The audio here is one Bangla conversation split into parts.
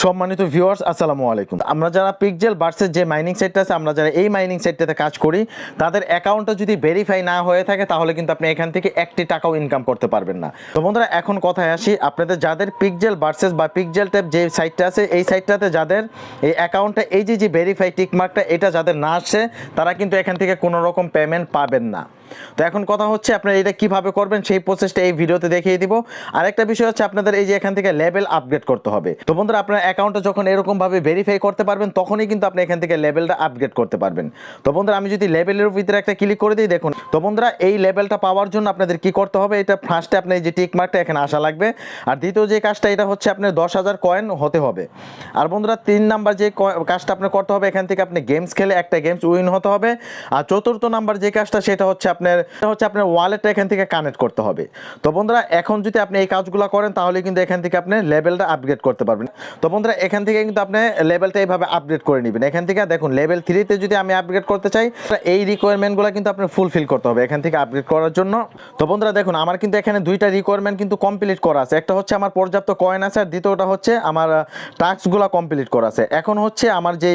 সম্মানিত ভিউয়ার্স আসসালামু আলাইকুম। আমরা যারা পিক্সেল ভার্সেস যে মাইনিং সাইটটা আছে, আমরা যারা এই মাইনিং সাইটটাতে কাজ করি, তাদের অ্যাকাউন্টটা যদি ভেরিফাই না হয়ে থাকে তাহলে কিন্তু আপনি এখান থেকে একটি টাকাও ইনকাম করতে পারবেন না। তো বন্ধুরা, এখন কথায় আসি, আপনাদের যাদের পিক্সেল ভার্সেস বা পিক্সেল ট্যাব যে সাইটটা আছে, এই সাইটটাতে যাদের এই অ্যাকাউন্টটা এই যে ভেরিফাই টিকমার্কটা এটা যাদের না আসছে, তারা কিন্তু এখান থেকে কোনো রকম পেমেন্ট পাবেন না। তো এখন কথা হচ্ছে আপনারা এটা কিভাবে করবেন সেই প্রসেসটা এই ভিডিওতে দেখিয়ে দিব। আরেকটা বিষয় হচ্ছে আপনাদের এই যে এখান থেকে লেভেল আপগ্রেড করতে হবে। তো বন্ধুরা, আপনার অ্যাকাউন্টটা যখন এরকম ভাবে ভেরিফাই করতে পারবেন তখনই কিন্তু আপনি এখান থেকে লেভেলটা আপগ্রেড করতে পারবেন। তো বন্ধুরা, আমি যদি লেভেলের ভিতরে একটা ক্লিক করে দিই, দেখুন তো বন্ধুরা, এই লেভেলটা পাওয়ার জন্য আপনাদের কি করতে হবে, এটা ফার্স্টে আপনি এই যে টিক মার্কটা এখানে আসা লাগবে। আর দ্বিতীয় যে কাজটা, এটা হচ্ছে আপনার 10,000 কয়েন হতে হবে। আর বন্ধুরা, 3 নাম্বার যে কাজটা আপনার করতে হবে, এখান থেকে আপনি গেমস খেলে একটা গেমস উইন হতে হবে। আর চতুর্থ নাম্বার যে কাজটা, সেটা হচ্ছে আপনার ওয়ালেটটা এখান থেকে কানেক্ট করতে হবে। তো বন্ধুরা, এখন যদি আপনি এই কাজগুলো করেন তাহলে কিন্তু এখান থেকে আপনি লেভেলটা আপগ্রেড করতে পারবেন। তো বন্ধুরা, এখান থেকে কিন্তু আপনি লেভেলটা এইভাবে আপগ্রেড করে নেবেন। এখান থেকে দেখুন লেভেল 3-তে যদি আমি আপগ্রেড করতে চাই, এই রিকোয়ারমেন্টগুলো কিন্তু আপনি ফুলফিল করতে হবে এখান থেকে আপগ্রেড করার জন্য। তো বন্ধুরা দেখুন, আমার কিন্তু এখানে দুইটা রিকোয়ারমেন্ট কিন্তু কমপ্লিট করা আছে। একটা হচ্ছে আমার পর্যাপ্ত কয়েন আছে, আর দ্বিতীয়টা হচ্ছে আমার টাস্কগুলো কমপ্লিট করা আছে। এখন হচ্ছে আমার যে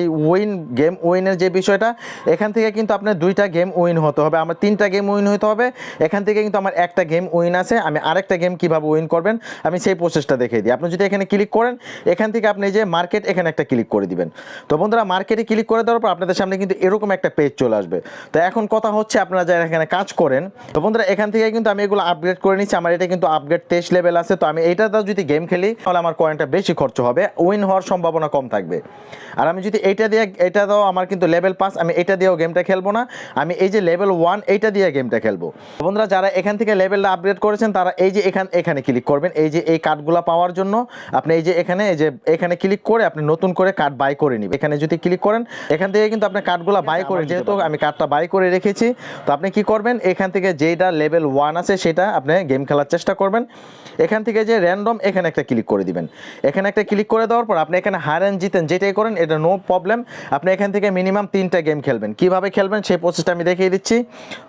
গেম উইনের যে বিষয়টা, এখান থেকে কিন্তু আপনার 2টা গেম উইন হতে হবে, আমার 3টা গেম উইন হতে হবে। এখান থেকে কিন্তু আমার একটা গেম উইন আছে, আমি আরেকটা গেম কিভাবে উইন করবেন আমি সেই প্রসেসটা দেখিয়ে দিই। আপনি যদি এখানে ক্লিক করেন, এখান থেকে আপনি যে মার্কেট এখানে একটা ক্লিক করে দিবেন। তো বন্ধুরা, মার্কেটে ক্লিক করে দেওয়ার পর আপনাদের সামনে কিন্তু এরকম একটা পেজ চলে আসবে। তো এখন কথা হচ্ছে, আপনারা যারা এখানে কাজ করেন, তো বন্ধুরা এখান থেকে কিন্তু আমি এগুলো আপগ্রেড করে নিচ্ছি। আমার এটা কিন্তু আপগ্রেড 23 লেভেল আছে। তো আমি এইটাতে যদি গেম খেলি তাহলে আমার কয়েনটা বেশি খরচ হবে, উইন হওয়ার সম্ভাবনা কম থাকবে। আর আমি যদি এটা দাও, আমার কিন্তু লেভেল 5, আমি এটা দিয়েও গেমটা খেলবো না, আমি এই যে লেভেল 1 এইটা দিয়ে গেমটা খেলবো। বন্ধুরা, যারা এখান থেকে লেভেলটা আপগ্রেড করেছেন তারা এই যে এখানে ক্লিক করবেন। এই যে এই কার্ডগুলো পাওয়ার জন্য আপনি এই যে এখানে ক্লিক করে আপনি নতুন করে কার্ড বাই করে নিবেন। এখানে যদি ক্লিক করেন, এখান থেকে কিন্তু আপনি কার্ডগুলো বাই করে, যেহেতু আমি কার্ডটা বাই করে রেখেছি, তো আপনি কি করবেন, এখান থেকে যেটা লেভেল 1 আছে সেটা আপনি গেম খেলার চেষ্টা করবেন। এখান থেকে যে র্যান্ডম এখানে একটা ক্লিক করে দিবেন। এখানে একটা ক্লিক করে দেওয়ার পর আপনি এখানে হারেন জিতেন যেটাই করেন, এটা নো প্রবলেম। আপনি এখান থেকে মিনিমাম 3টা গেম খেলবেন। কিভাবে খেলবেন সেই প্রসেসটা আমি দেখিয়ে দিচ্ছি।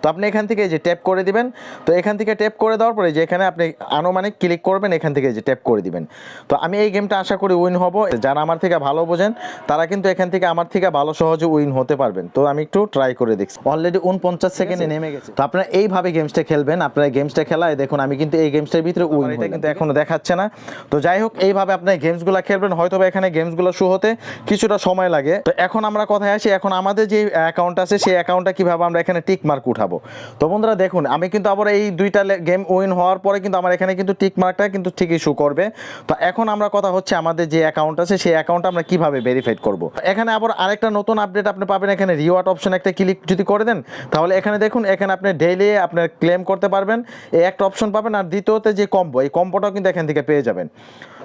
তো আপনি এখান থেকে যে ট্যাপ করে দিবেন। তো এখান থেকে ট্যাপ করে দেওয়ার পরে যে এখানে আপনি আনুমানিক ক্লিক করবেন, এখান থেকে যে ট্যাপ করে দিবেন। তো আমি এই গেমটা আশা করি উইন হব। যারা আমার থেকে ভালো বোঝেন তারা কিন্তু এখান থেকে আমার থেকে ভালো সহজে উইন হতে পারবেন। তো আমি একটু ট্রাই করে দেখছি, অলরেডি 49 সেকেন্ডে নেমে গেছে। তো আপনারা এইভাবে গেমসটা খেলবেন। আপনারা গেমসটা খেলায় দেখুন আমি কিন্তু এই গেমসটার ভিতরে উইন, এটা কিন্তু এখনো দেখাচ্ছে না। তো যাই হোক, এইভাবে আপনি গেমসগুলো খেলবেন। হয়তো এখানে গেমসগুলো শো হতে কিছুটা সময় লাগে। তো এখন আমরা কথায় আসি, এখন আমাদের যে অ্যাকাউন্ট আছে সেই অ্যাকাউন্টটা কিভাবে আমরা এখানে টিক মার্ক উঠাবো। তো বন্ধুরা দেখুন, আমি কিন্তু আবার এই 2টা গেম উইন হওয়ার পরে কিন্তু আমার এখানে কিন্তু টিক মার্কটা কিন্তু ঠিকই শো করবে। তো এখন আমরা কথা হচ্ছে আমাদের যে অ্যাকাউন্ট আছে সেই অ্যাকাউন্টটা আমরা কিভাবে ভেরিফাইড করব। এখানে আবার আরেকটা নতুন আপডেট আপনি পাবেন। এখানে রিওয়ার্ড অপশন একটা ক্লিক যদি করে দেন, তাহলে এখানে দেখুন, এখানে আপনি ডেইলি আপনার ক্লেম করতে পারবেন, এই একটা অপশন পাবেন। আর দ্বিতীয়তে যে কম্বো, এই কম্বোটাও কিন্তু এখান থেকে পেয়ে যাবেন।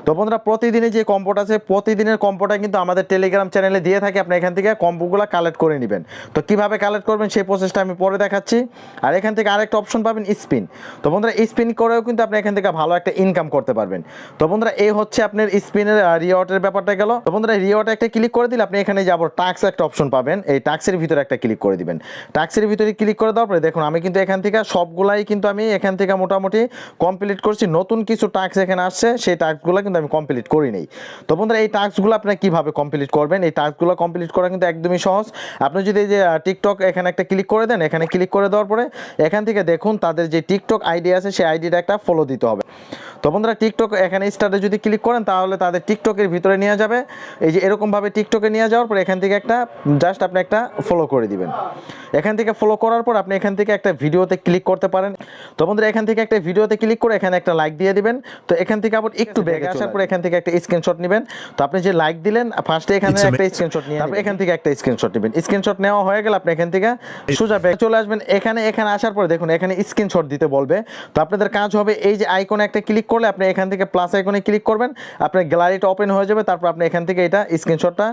তো বন্ধুরা, প্রতিদিনের যে কম্বোটা আছে, প্রতিদিনের কম্বোটা কিন্তু আমাদের টেলিগ্রাম চ্যানেলে দিয়ে থাকি। আপনি এখান থেকে কম্বোগুলো কালেক্ট করে নেবেন। তো কিভাবে কালেক্ট করবেন সেই প্রসেসটা আমি পরে দেখাচ্ছি। আর এখান থেকে আরেকটা অপশন পাবেন স্পিন। তো বন্ধুরা, স্পিন করেও কিন্তু আপনি এখান থেকে ভালো একটা ইনকাম করতে পারবেন। তো বন্ধুরা, এই হচ্ছে আপনার স্পিনের রিওয়ার্ডের ব্যাপারটা গেল। তো বন্ধুরা, রিওয়ার্ড একটা ক্লিক করে দিলে আপনি এখানে যাবো টাস্ক একটা অপশন পাবেন, এই টাস্কের ভিতরে একটা ক্লিক করে দিবেন। টাস্কের ভিতরে ক্লিক করে দেওয়ার পরে দেখুন আমি কিন্তু এখান থেকে সবগুলাই কিন্তু আমি এখান থেকে মোটামুটি কমপ্লিট করছি। নতুন কিছু টাস্ক এখানে আসছে, সেই টাস্কগুলো কিন্তু আমি কমপ্লিট করি নাই। তো বন্ধুরা, এই টাস্কগুলো আপনারা কিভাবে কমপ্লিট করবেন, এই টাস্কগুলো কমপ্লিট করা কিন্তু একদমই সহজ। আপনি যদি এই যে টিকটক এখানে একটা ক্লিক করে দেন, এখানে ক্লিক করে দেওয়ার পরে এখান থেকে দেখুন তাদের যে টিকটক আইডি আছে সেই আইডিটা একটা ফলো দিতে হবে। তো বন্ধুরা, টিকটক এখানে স্টার্টে যদি ক্লিক করেন তাহলে তাদের টিকটকের ভিতরে নিয়ে যাবে। এই যে এরকমভাবে টিকটকে নিয়ে যাওয়ার পর এখান থেকে একটা জাস্ট আপনি একটা ফলো করে দিবেন। এখান থেকে ফলো করার পর আপনি এখান থেকে একটা ভিডিওতে ক্লিক করতে পারেন। তো বন্ধুরা, এখান থেকে একটা ভিডিওতে ক্লিক করে এখানে একটা লাইক দিয়ে দিবেন। তো এখান থেকে আবার একটু ব্যাগে আসার পর এখান থেকে একটা স্ক্রিনশট নেবেন। তো আপনি যে লাইক দিলেন ফার্স্টে এখানে একটা স্ক্রিনশট নিয়ে তারপর এখান থেকে একটা স্ক্রিনশট নেবেন। স্ক্রিনশট নেওয়া হয়ে গেলে আপনি এখান থেকে সোজা ব্যাক চলে আসবেন। এখানে আসার পর দেখুন এখানে স্ক্রিনশট দিতে বলবে। তো আপনাদের কাজ হবে এই যে আইকনে একটা ক্লিক করলে আপনি এখান থেকে প্লাস আইকনে ক্লিক করবেন, আপনার গ্যালারিটা ওপেন হয়ে যাবে। তারপর আপনি এখান থেকে এটা স্ক্রিনশটটা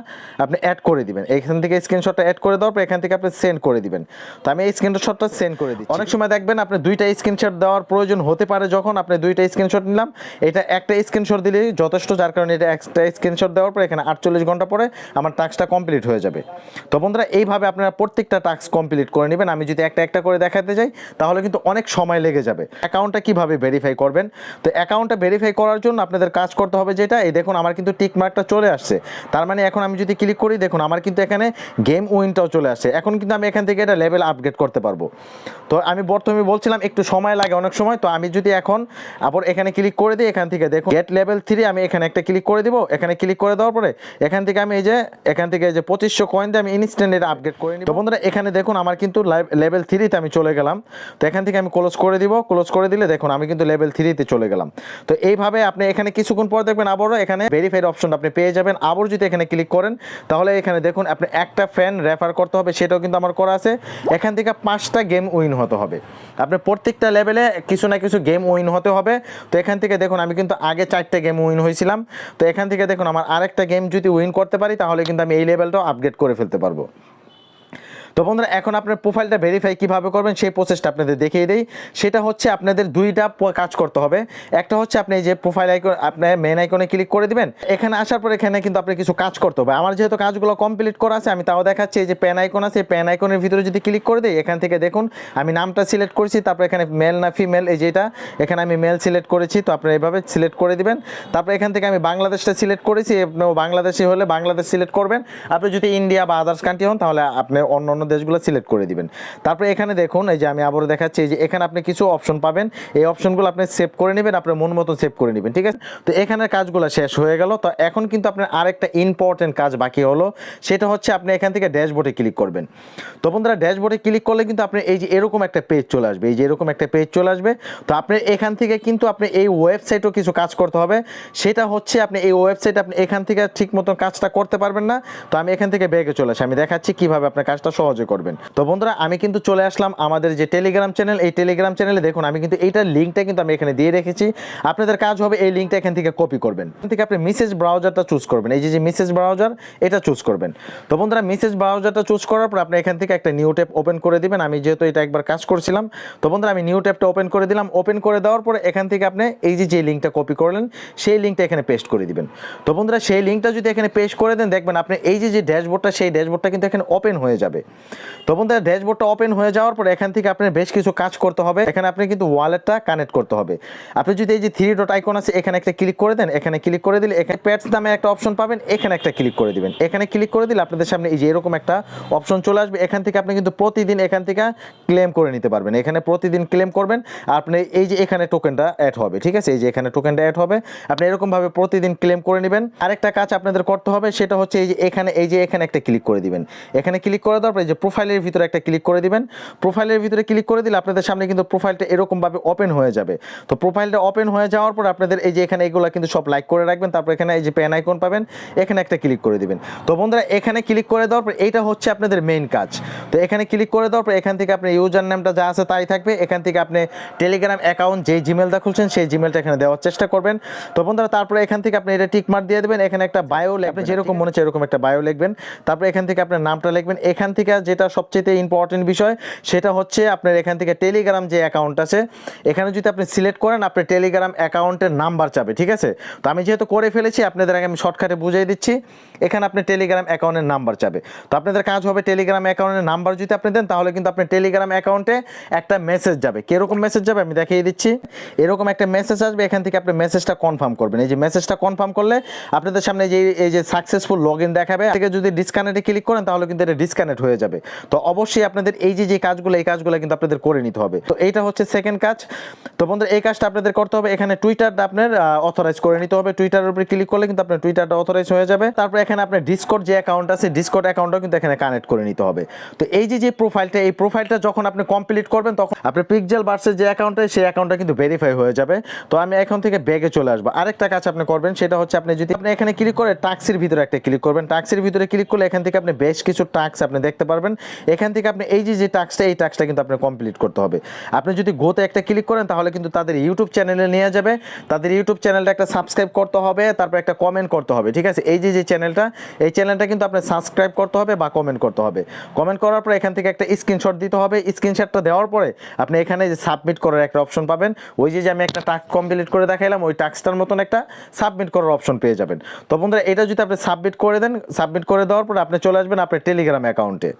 আপনি অ্যাড করে দিবেন। এখান থেকে স্ক্রিনশটটা অ্যাড করে দেওয়ার পর এখান থেকে আপনি সেন্ড করে দিবেন। তো আমি এই স্ক্রিনশটটা সেন্ড করে দিচ্ছি। অনেক সময় দেখবেন আপনি 2টা স্ক্রিনশট দেওয়ার প্রয়োজন হতে পারে, যখন আপনি 2টা স্ক্রিনশট নিলাম, এটা একটা স্ক্রিনশট দিলে অলরেডি যথেষ্ট, যার কারণে এটা এক্সট্রা স্ক্রিনশট দেওয়ার পর এখানে 48 ঘন্টা পরে আমার টাস্কটা কমপ্লিট হয়ে যাবে। তো বন্ধুরা এইভাবে আপনারা প্রত্যেকটা টাস্ক কমপ্লিট করে নেবেন। আমি যদি একটা একটা করে দেখাতে যাই তাহলে কিন্তু অনেক সময় লেগে যাবে। অ্যাকাউন্টটা কিভাবে ভেরিফাই করবেন, তো অ্যাকাউন্টটা ভেরিফাই করার জন্য আপনাদের কাজ করতে হবে যেটা, এই দেখুন আমার কিন্তু টিক মার্কটা চলে আসছে। তার মানে এখন আমি যদি ক্লিক করি দেখুন আমার কিন্তু এখানে গেম উইনটাও চলে আসছে। এখন কিন্তু আমি এখান থেকে এটা লেভেল আপগ্রেড করতে পারবো। তো আমি প্রথমে বলছিলাম একটু সময় লাগে অনেক সময়, তো আমি যদি এখন আবার এখানে ক্লিক করে দিই, এখান থেকে দেখুন গেট লেভেল 3 আমি এখানে একটা ক্লিক করে দিব। এখানে ক্লিক করে দেওয়ার পরে এখান থেকে আমি এই যে 2500 কয়েন দিয়ে আমি ইনস্ট্যান্ট এটা আপগ্রেড করে নিব। তো বন্ধুরা এখানে দেখুন আমার কিন্তু লেভেল 3 তে আমি চলে গেলাম। তো এখান থেকে আমি ক্লোজ করে দিব। ক্লোজ করে দিলে দেখুন আমি কিন্তু লেভেল 3 তে চলে গেলাম। তো এইভাবে আপনি এখানে কিছুক্ষণ পর দেখবেন আবারও এখানে ভেরিফাইড অপশন আপনি পেয়ে যাবেন। আবার যদি এখানে ক্লিক করেন তাহলে এখানে দেখুন আপনি একটা ফ্যান রেফার করতে হবে, সেটাও কিন্তু আমার করা আছে। এখান থেকে 5টা গেম উইন হতে হবে। আপনার প্রত্যেকটা লেভেলে কিছু না কিছু গেম উইন হতে হবে। তো এখান থেকে দেখুন আমি কিন্তু আগে 4টে গেম উইন হয়েছিলাম। তো এখান থেকে দেখুন আমার আরেকটা গেম যদি উইন করতে পারি তাহলে কিন্তু আমি এই লেভেলটাও আপগ্রেড করে ফেলতে পারবো। তো বন্ধুরা এখন আপনার প্রোফাইলটা ভেরিফাই কিভাবে করবেন সেই প্রসেসটা আপনাদের দেখিয়ে দেই। সেটা হচ্ছে আপনাদের দুইটা কাজ করতে হবে। একটা হচ্ছে আপনি এই যে প্রোফাইল আইকন, আপনার মেন আইকনে ক্লিক করে দিবেন। এখানে আসার পর এখানে কিন্তু আপনি কিছু কাজ করতে হবে। আমার যেহেতু কাজগুলো কমপ্লিট করা আছে আমি তাও দেখাচ্ছি। এই যে পেন আইকন আছে, পেন আইকনের ভিতরে যদি ক্লিক করে দিই এখান থেকে দেখুন আমি নামটা সিলেক্ট করেছি, তারপর এখানে মেল না ফিমেল, এই যেটা এখানে আমি মেল সিলেক্ট করেছি। তো আপনারা এইভাবে সিলেক্ট করে দিবেন। তারপর এখান থেকে আমি বাংলাদেশটা সিলেক্ট করেছি, আপনি বাংলাদেশি হলে বাংলাদেশ সিলেক্ট করবেন। আপনি যদি ইন্ডিয়া বা আদার্স কান্ট্রি হন তাহলে আপনি অন্য দেশগুলো সিলেক্ট করে দিবেন। তারপরে এখানে দেখুন এই যে আমি আবারও দেখাচ্ছি, এই যে এখানে আপনি কিছু অপশন পাবেন, এই অপশনগুলো আপনি সেভ করে নেবেন, আপনার মন মতো সেভ করে নেবেন, ঠিক আছে। তো এখানের কাজগুলো শেষ হয়ে গেল। তো এখন কিন্তু আপনার আরেকটা ইম্পর্টেন্ট কাজ বাকি হলো, সেটা হচ্ছে আপনি এখান থেকে ড্যাশবোর্ডে ক্লিক করবেন। তো বন্ধুরা ড্যাশবোর্ডে ক্লিক করলে কিন্তু আপনি এই যে এরকম একটা পেজ চলে আসবে, এই যে এরকম একটা পেজ চলে আসবে। তো আপনি এখান থেকে কিন্তু আপনি এই ওয়েবসাইটেও কিছু কাজ করতে হবে। সেটা হচ্ছে আপনি এই ওয়েবসাইট আপনি এখান থেকে ঠিক মতন কাজটা করতে পারবেন না। তো আমি এখান থেকে ব্যাগে চলে আসি, আমি দেখাচ্ছি কিভাবে আপনার কাজটা সহজে করবেন। তো বন্ধুরা আমি কিন্তু চলে আসলাম আমাদের যে টেলিগ্রাম চ্যানেল, এই টেলিগ্রাম চ্যানেলে দেখুন আমি কিন্তু এইটার লিঙ্কটা কিন্তু আমি এখানে দিয়ে রেখেছি। আপনাদের কাজ হবে এই লিঙ্কটা এখান থেকে কপি করবেন। এখান থেকে আপনি মেসেজ ব্রাউজারটা চুজ করবেন, এই যে মেসেজ ব্রাউজার এটা চুজ করবেন। তো বন্ধুরা মেসেজ ব্রাউজারটা চুজ করার পর আপনি এখান থেকে একটা নিউ ট্যাব ওপেন করে দিবেন। আমি যেহেতু এটা একবার কাজ করছিলাম, তো বন্ধুরা আমি নিউ ট্যাবটা ওপেন করে দিলাম। ওপেন করে দেওয়ার পরে এখান থেকে আপনি এই যে লিঙ্কটা কপি করলেন সেই লিঙ্কটা এখানে পেস্ট করে দিবেন। তো বন্ধুরা সেই লিঙ্কটা যদি এখানে পেস্ট করে দেন দেখবেন আপনি এই যে ড্যাশবোর্ডটা, সেই ড্যাশবোর্ডটা কিন্তু এখানে ওপেন হয়ে যাবে। তো বন্ধুরা ড্যাশবোর্ডটা ওপেন হয়ে যাওয়ার পর এখান থেকে আপনার বেশ কিছু কাজ করতে হবে। এখানে আপনি কিন্তু ওয়ালেটটা কানেক্ট করতে হবে। আপনি যদি এই যে 3 ডট আইকন আছে এখানে একটা ক্লিক করে দেন, এখানে ক্লিক করে দিলে এখানে প্যাডস নামে একটা অপশন পাবেন, এখানে একটা ক্লিক করে দিবেন। এখানে ক্লিক করে দিলে আপনাদের সামনে এই যে এরকম একটা অপশন চলে আসবে। এখান থেকে আপনি কিন্তু প্রতিদিন এখান থেকে ক্লেম করে নিতে পারবেন। এখানে প্রতিদিন ক্লেম করবেন, আপনি এই যে এখানে টোকেনটা অ্যাড হবে, ঠিক আছে, এই যে এখানে টোকেনটা অ্যাড হবে, আপনি এরকম ভাবে প্রতিদিন ক্লেম করে নেবেন। আরেকটা কাজ আপনাদের করতে হবে সেটা হচ্ছে এই যে এখানে একটা ক্লিক করে দিবেন। এখানে ক্লিক করে দেওয়ার পর এই যে প্রোফাইলের ভিতরে একটা ক্লিক করে দিবেন। প্রোফাইলের ভিতরে ক্লিক করে দিলে আপনাদের সামনে কিন্তু প্রোফাইলটা এরকম ভাবে ওপেন হয়ে যাবে। তো প্রোফাইলটা ওপেন হয়ে যাওয়ার পর আপনাদের এই যে এখানে এগুলো কিন্তু সব লাইক করে রাখবেন। তারপর এখানে এই যে পেন আইকন পাবেন, এখানে একটা ক্লিক করে দিবেন। তো বন্ধুরা এখানে ক্লিক করে দেওয়ার পর এইটা হচ্ছে আপনাদের মেইন কাজ। তো এখানে ক্লিক করে দেওয়ার পর এখান থেকে আপনার ইউজার নেমটা যা আছে তাই থাকবে। এখান থেকে আপনি টেলিগ্রাম অ্যাকাউন্ট যে জিমেলটা খুলছেন সেই জিমেলটা এখানে দেওয়ার চেষ্টা করবেন। তো বন্ধুরা তারপরে এখান থেকে আপনি এটা টিক মার্ক দিয়ে দেবেন। এখানে একটা বায়ো আপনি যেরকম মনে হচ্ছে এরকম একটা বায়ো লিখবেন। তারপরে এখান থেকে আপনার নামটা লিখবেন। এখান থেকে যেটা সবচেয়ে ইম্পর্টেন্ট বিষয় সেটা হচ্ছে আপনার এখান থেকে টেলিগ্রাম যে অ্যাকাউন্ট আছে এখানে যদি আপনি সিলেক্ট করেন আপনার টেলিগ্রাম অ্যাকাউন্টের নাম্বার চাবে, ঠিক আছে। তো আমি যেহেতু করে ফেলেছি আপনাদের আগে আমি শর্টকাটে বুঝিয়ে দিচ্ছি। এখানে আপনি টেলিগ্রাম অ্যাকাউন্টের নাম্বার চাবে। তো আপনাদের কাজ হবে টেলিগ্রাম অ্যাকাউন্টের নাম্বার যদি আপনি দেন তাহলে কিন্তু আপনার টেলিগ্রাম অ্যাকাউন্টে একটা মেসেজ যাবে। কিরকম মেসেজ যাবে আমি দেখিয়ে দিচ্ছি। এরকম একটা মেসেজ আসবে, এখান থেকে আপনি মেসেজটা কনফার্ম করবেন। এই যে মেসেজটা কনফার্ম করলে আপনাদের সামনে এই যে সাকসেসফুল লগ ইন দেখাবে। থেকে যদি ডিসকানেক্টে ক্লিক করেন তাহলে কিন্তু এটা ডিসকানেক্ট হয়ে যাবে। তো অবশ্যই আপনাদের এই যে কাজগুলো এই কাজগুলো কিন্তু আপনাদের করে নিতে হবে। তো এইটা হচ্ছে সেকেন্ড কাজ। তো বন্ধুরা এই কাজটা আপনাদের করতে হবে। এখানে টুইটারটা আপনার অথরাইজ করে নিতে হবে। টুইটারের উপরে ক্লিক করলে কিন্তু আপনার টুইটারটা অথরাইজ হয়ে যাবে। তারপর এখানে আপনার ডিসকর্ড যে অ্যাকাউন্ট আছে ডিসকর্ড অ্যাকাউন্টটাও কিন্তু এখানে কানেক্ট করে নিতে হবে। তো এই যে প্রোফাইলটা এই প্রোফাইলটা যখন আপনি কমপ্লিট করবেন তখন আপনার পিক্সেল বার্সের যে অ্যাকাউন্টটা সেই অ্যাকাউন্টটা কিন্তু ভেরিফাই হয়ে যাবে। তো আমি এখন থেকে ব্যাগে চলে আসবো। আরেকটা কাজ আপনি করবেন সেটা হচ্ছে আপনি এখানে ক্লিক করে টাস্কের ভিতরে একটা ক্লিক করবেন। টাস্কের ভিতরে ক্লিক করলে এখান থেকে আপনি বেশ কিছু টাস্ক আপনি দেখতে পারবেন। এখান থেকে আপনি এই যে টাস্কটা, এই টাস্কটা কিন্তু আপনার কমপ্লিট করতে হবে। আপনি যদি গোতে একটা ক্লিক করেন তাহলে কিন্তু তাদের ইউটিউব চ্যানেলে নিয়ে যাবে। তাদের ইউটিউব চ্যানেলটা একটা সাবস্ক্রাইব করতে হবে, তারপর একটা কমেন্ট করতে হবে, ঠিক আছে? এই যে চ্যানেলটা, এই চ্যানেলটা কিন্তু আপনার সাবস্ক্রাইব করতে হবে বা কমেন্ট করতে হবে। কমেন্ট করার পর এখান থেকে একটা স্ক্রিনশট দিতে হবে। স্ক্রিনশটটা দেওয়ার পরে আপনি এখানে যে সাবমিট করার একটা অপশন পাবেন। ওই যে আমি একটা টাস্ক কমপ্লিট করে দেখাইলাম, ওই টাস্কটার মতন একটা সাবমিট করার অপশন পেয়ে যাবেন। তো বন্ধুরা, এটা যদি আপনি সাবমিট করে দেন, সাবমিট করে দেওয়ার পরে আপনি চলে আসবেন আপনার টেলিগ্রাম অ্যাকাউন্টে।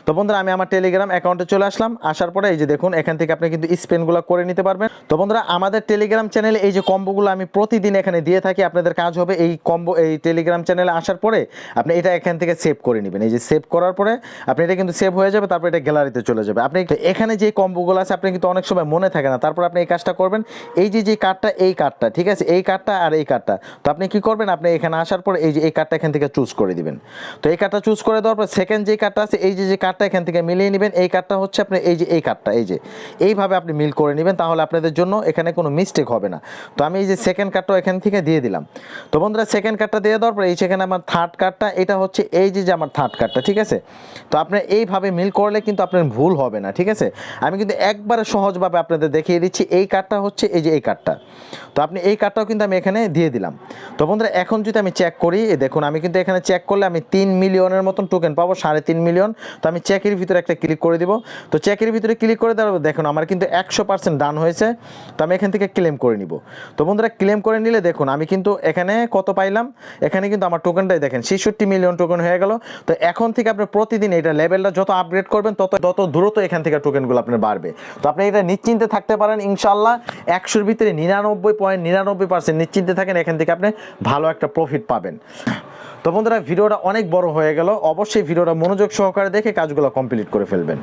তো বন্ধুরা, আমি আমার টেলিগ্রাম অ্যাকাউন্টে চলে আসলাম। আসার পরে এই যে দেখুন, এখান থেকে আপনি কিন্তু স্পেনগুলো করে নিতে পারবেন। তো বন্ধুরা, আমাদের টেলিগ্রাম চ্যানেলে এই যে কম্বোগুলো আমি প্রতিদিন এখানে দিয়ে থাকি। আপনাদের কাজ হবে এই কম্বো, এই টেলিগ্রাম চ্যানেলে আসার পরে আপনি এটা এখান থেকে সেভ করে নেবেন। এই যে সেভ করার পরে আপনি এটা কিন্তু সেভ হয়ে যাবে, তারপর এটা গ্যালারিতে চলে যাবে। আপনি এখানে যে কম্বোগুলো আছে আপনি কিন্তু অনেক সময় মনে থাকে না, তারপর আপনি এই কাজটা করবেন। এই যে কার্ডটা, এই কার্ডটা, ঠিক আছে, এই কার্ডটা আর এই কার্ডটা, তো আপনি কি করবেন, আপনি এখানে আসার পরে এই যে এই কার্ডটা এখান থেকে চুজ করে দিবেন। তো এই কার্ডটা চুজ করে দেওয়ার পর সেকেন্ড যে কার্ডটা আছে, এই যে কার্ডটা এখান থেকে মিলিয়ে নেবেন। এই কার্ডটা হচ্ছে আপনি এই যে এই কার্ডটা, এই যে এইভাবে আপনি মিল করে নেবেন, তাহলে আপনাদের জন্য এখানে কোনো মিস্টেক হবে না। তো আমি এই যে সেকেন্ড কার্ডটা এখান থেকে দিয়ে দিলাম। তো বন্ধুরা, সেকেন্ড কার্ডটা দিয়ে দেওয়ার পর এই সেখানে আমার থার্ড কার্ডটা, এটা হচ্ছে এই যে আমার থার্ড কার্ডটা, ঠিক আছে? তো আপনি এইভাবে মিল করলে কিন্তু আপনার ভুল হবে না, ঠিক আছে? আমি কিন্তু একবারে সহজভাবে আপনাদের দেখিয়ে দিচ্ছি। এই কার্ডটা হচ্ছে এই যে এই কার্ডটা, তো আপনি এই কার্ডটাও কিন্তু আমি এখানে দিয়ে দিলাম। তো বন্ধুরা, এখন যদি আমি চেক করি, দেখুন আমি কিন্তু এখানে চেক করলে আমি 3 মিলিয়নের মতন টোকেন পাবো, 3.5 মিলিয়ন। তো আমি চেকের ভিতরে একটা ক্লিক করে দিব। তো চেকের ভিতরে ক্লিক করে দেওয়ার দেখুন আমার কিন্তু 100% ডান হয়েছে। তো আমি এখান থেকে ক্লেম করে নিব। তো বন্ধুরা, ক্লেম করে নিলে দেখুন আমি কিন্তু এখানে কত পাইলাম, এখানে কিন্তু আমার টোকেনটাই দেখেন 66 মিলিয়ন টোকেন হয়ে গেল। তো এখন থেকে আপনি প্রতিদিন এটা লেভেলটা যত আপগ্রেড করবেন তত দ্রুত এখান থেকে টোকেনগুলো আপনার বাড়বে। তো আপনি এটা নিশ্চিন্তে থাকতে পারেন, ইনশাল্লাহ 100-র ভিতরে 99.99% নিশ্চিন্তে থাকেন, এখান থেকে আপনি ভালো একটা প্রফিট পাবেন। তো বন্ধুরা, ভিডিওটা অনেক বড় হয়ে গেল, অবশ্যই ভিডিওটা মনোযোগ সহকারে দেখে কাজগুলো কমপ্লিট করে ফেলবেন।